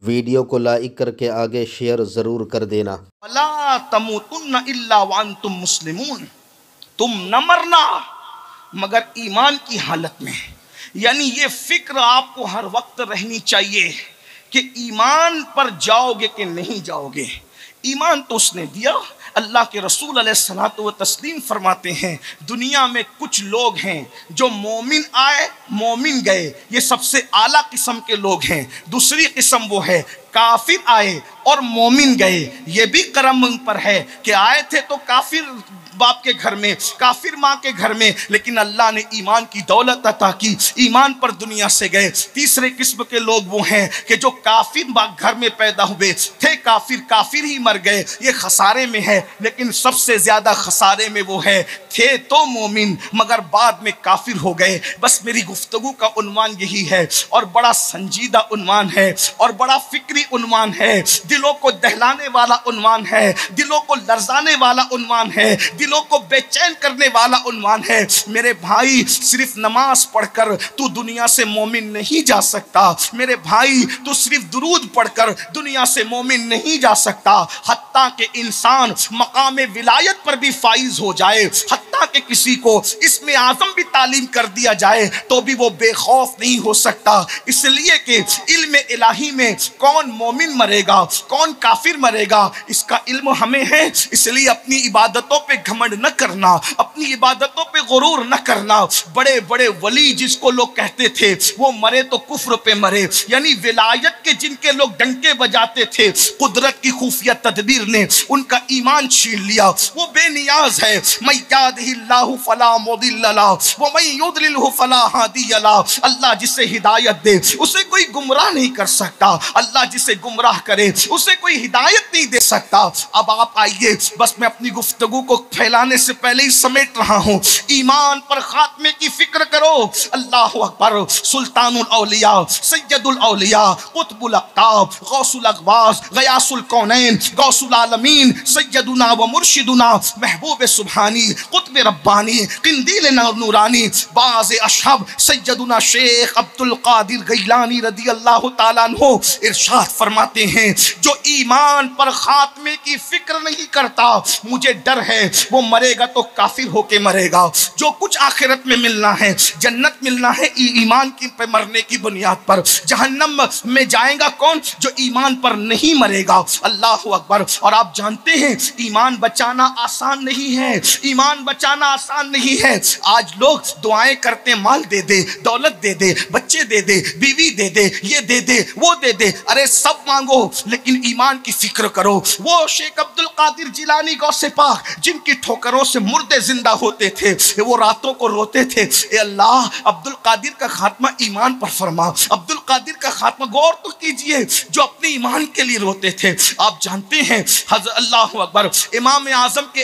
Video کو like کر کے آگے شیئر ضرور کر دینا۔ وَلَا تَمُوتُنَّ إِلَّا وَأَنْتُمْ مُسْلِمُونَ، تم نہ مرنا مگر ایمان کی حالت میں۔ یعنی یہ فکر آپ کو ہر وقت رہنی چاہیے کہ ایمان پر جاؤ گے کہ نہیں جاؤ گے۔ ایمان تو اس نے دیا۔ اللہ کے رسول علیہ الصلوۃ والتسلیم فرماتے ہیں دنیا میں کچھ لوگ ہیں جو مومن آئے مومن گئے، یہ سب سے اعلیٰ قسم کے لوگ ہیں۔ دوسری قسم وہ ہے کافر آئے اور مومن گئے، یہ بھی کرم ان پر ہے کہ آئے تھے تو کافر باپ کے گھر میں، کافر ماں کے گھر میں، لیکن اللہ نے ایمان کی دولت عطا کی، ایمان پر دنیا سے گئے۔ تیسرے قسم کے لوگ وہ ہیں کہ جو کافر گھر میں پیدا ہوئے تھے، کافر ہی مر گئے، یہ خسارے میں ہے۔ لیکن سب سے زیادہ خسارے میں وہ ہے تھے تو مومن مگر بعد میں کافر ہو گئے۔ بس میری گفتگو کا عنوان یہی ہے، اور بڑا سنجیدہ عنوان ہے، اور بڑا فکری عنوان ہے، دلوں کو دہلانے والا عنوان ہے، دلوں کو لرزانے والا عنوان ہے، دلوں کو بے چین کرنے والا عنوان ہے۔ میرے بھائی، صرف نماز پڑھ کر تو دنیا سے مومن نہیں جا سکتا۔ میرے بھائی، تو صرف درود پڑھ کر دنیا سے مومن نہیں جا سکتا۔ حتیٰ کہ انسان مقام ولایت پر بھی فائز ہو جائے، حتیٰ کہ کسی کو اسم اعظم بھی تعلیم کر دیا جائے تو بھی وہ بے خوف نہیں ہو سکتا، اس لیے کہ علم الہی میں کون مومن مرے گا کون کافر مرے گا اس کا علم ہمیں ہے۔ اس لیے اپنی عبادتوں پہ گھمنڈ نہ کرنا، اپنی عبادتوں پہ غرور نہ کرنا۔ بڑے بڑے ولی جس کو لوگ کہتے تھے وہ مرے تو کفر پہ مرے، یعنی ولایت کے جن کے لوگ ڈنکے بجاتے تھے، قدرت کی خفیہ تدبیر نے ان کا ایمان چھین لیا۔ وہ بے نیاز ہے، من یہدہ اللہ فلا مضل لہ ومن یضللہ فلا ہادی لہ۔ اللہ جسے ہدایت دے اسے کوئی گمراہ نہیں کر سکتا، اللہ جسے گمراہ کرے اسے کوئی ہدایت نہیں دے سکتا۔ اب آپ آئیے، بس میں اپنی گفتگو کو پھیلانے سے پہلے ہی سمیٹ رہا ہوں، ایمان پر خاتمے کی فکر کرو۔ اللہ اکبر، سلطان الاولیاء، سید الاولیاء، قطب الاقطاب، غوث الاغواث، غیاث الکونین، غوث العالمین، سیدنا و مرشدنا محبوب سبحانی، قطب ربانی، قندیل نورانی، باز اشہب سیدنا شیخ عبد القادر گیلانی رضی اللہ تعالیٰ عنہ ارشاد فرماتے ہیں جو ایمان پر خاتمے کی فکر نہیں کرتا، مجھے ڈر ہے وہ مرے گا تو کافر ہو کے مرے گا۔ جو کچھ آخرت میں ملنا ہے، جنت ملنا ہے ایمان کی پہ مرنے کی بنیاد پر، جہنم میں جائے گا کون؟ جو ایمان پر نہیں مرے گا۔ اللہ اکبر۔ اور آپ جانتے ہیں ایمان بچانا آسان نہیں ہے، ایمان بچانا آسان نہیں ہے۔ آج لوگ دعائیں کرتے ہیں، مال دے دے، دولت دے دے، بچے دے دے، بیوی دے دے، یہ دے دے، وہ دے دے، ارے سب مانگو لیکن ایمان کی فکر کرو۔ وہ شیخ عبد القادر جیلانی غوث پاک جن کی ٹھوکروں سے مردے زندہ ہوتے تھے، وہ راتوں کو روتے تھے، اے اللہ عبد القادر کا خاتمہ ایمان پر فرما، عبد القادر کا خاتمہ۔ غور تو کیجئے، جو اپنے ایمان کے لیے روتے تھے۔ آپ جانتے ہیں حضرت اللہ اکبر امام اعظم کے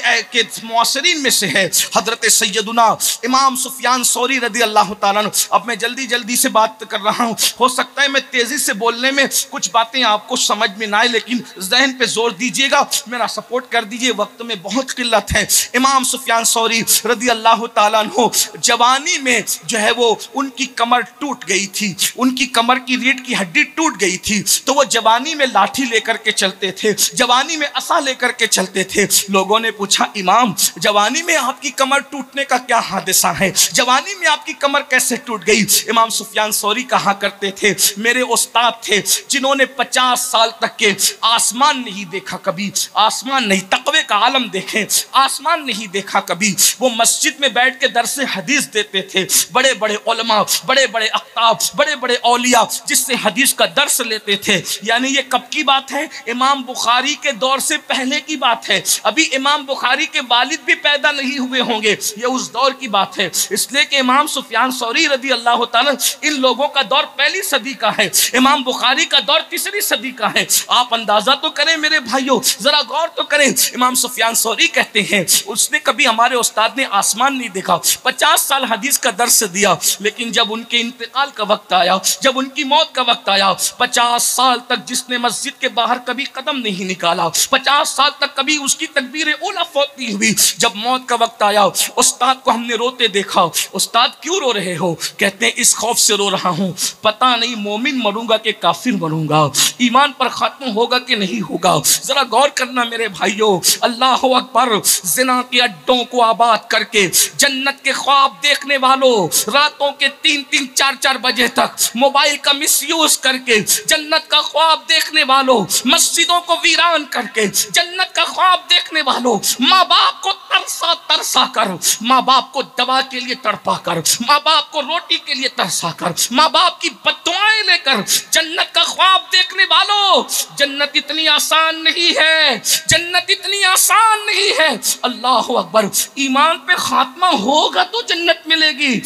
معاصرین میں سے ہے حضرت سیدنا امام سفیان ثوری رضی اللہ تعالیٰ عنہ۔ اب میں جلدی سے بات کر رہا ہوں، ہو سکتا ہے میں تیزی سے بولنے میں کچھ باتیں آپ کو سمجھ میں نہ آئے، لیکن ذہن پہ زور دیجئے گا، میرا سپورٹ کر دیجئے، وقت میں بہت قلت ہے۔ امام سفیان ثوری رضی اللہ تعالیٰ عنہ جوانی میں جو ہے وہ ان کی کمر ٹوٹ گئی تھی، ان کی کمر کی ریڑھ کی ہڈی ٹوٹ گئی تھی، تو وہ جوانی میں لاٹھی لے کر کے چلتے تھے، جوانی میں عصا لے کر کے چلتے تھے۔ لوگوں نے پوچھا امام جوانی میں آپ کی کمر ٹوٹنے کا کیا حادثہ ہے، جوانی میں آپ کی کمر کیسے ٹوٹ گئی؟ امام سفیان ثوری کہا کرتے تھے میرے استاد تھے جنہوں نے 50 سال تک کے آسمان نہیں دیکھا، کبھی آسمان نہیں، تقوی کا عالم دیکھیں، آسمان نہیں دیکھا کبھی، وہ مسجد میں بیٹھ کے درس حدیث دیتے تھے، بڑے بڑے علماء، بڑے بڑے اقطاب، بڑے بڑے اولیاء جس سے حدیث کا درس لیتے تھے۔ یعنی یہ کب کی بات ہے؟ امام بخاری کے دور سے پہلے کی بات ہے، ابھی امام بخاری کے والد بھی پیدا نہیں ہوئے ہوں گے، یہ اس دور کی بات ہے۔ اس لیے کہ امام سفیان ثوری رضی اللہ تعالیٰ ان لوگوں کا دور پہلی صدی کا ہے، امام بخاری کا دور تیسری صدی کا ہے۔ آپ اندازہ تو کریں میرے بھائیوں، ذرا غور تو کریں۔ امام سفیان ثوری کہتے ہیں اس نے کبھی ہمارے استاد نے آسمان نہیں دیکھا، 50 سال حدیث کا درس دیا، لیکن جب ان کے انتقال کا وقت آیا، جب ان کی موت کا وقت آیا، 50 سال تک جس نے مسجد کے باہر کبھی قدم نہیں نکالا، 50 سال تک کبھی اس کی تکبیر اولیٰ فوت نہیں ہوئی، جب موت کا وقت وقت آیا، استاد کو ہم نے روتے دیکھا. استاد کیوں رو رہے ہو؟ کہتے ہیں اس خوف سے رو رہا ہوں، پتہ نہیں مومن مروں گا کہ کافر مروں گا، ایمان پر ختم ہوگا کہ نہیں ہوگا. ذرا غور کرنا میرے بھائیوں. اللہ اکبر. زنا کے اڈوں کو آباد کر کے جنت کے خواب دیکھنے والوں، راتوں کے 3-3 4-4 بجے تک موبائل کا مس یوز کر کے جنت کا خواب دیکھنے والوں، مسجدوں کو ویران کر کے جنت کا خواب دیکھنے والوں، ماں باپ کو ترسا ترسا کر، ماں باپ کو دوا کے لیے تڑپا کر، ماں باپ کو روٹی کے لیے ترسا کر، ماں باپ کی بددعائیں لے کر جنت کا خواب دیکھنے والوں، جنت اتنی آسان نہیں ہے، جنت اتنی آسان نہیں ہے. اللہ اکبر. ایمان پہ خاتمہ ہوگا تو جنت ملے گی.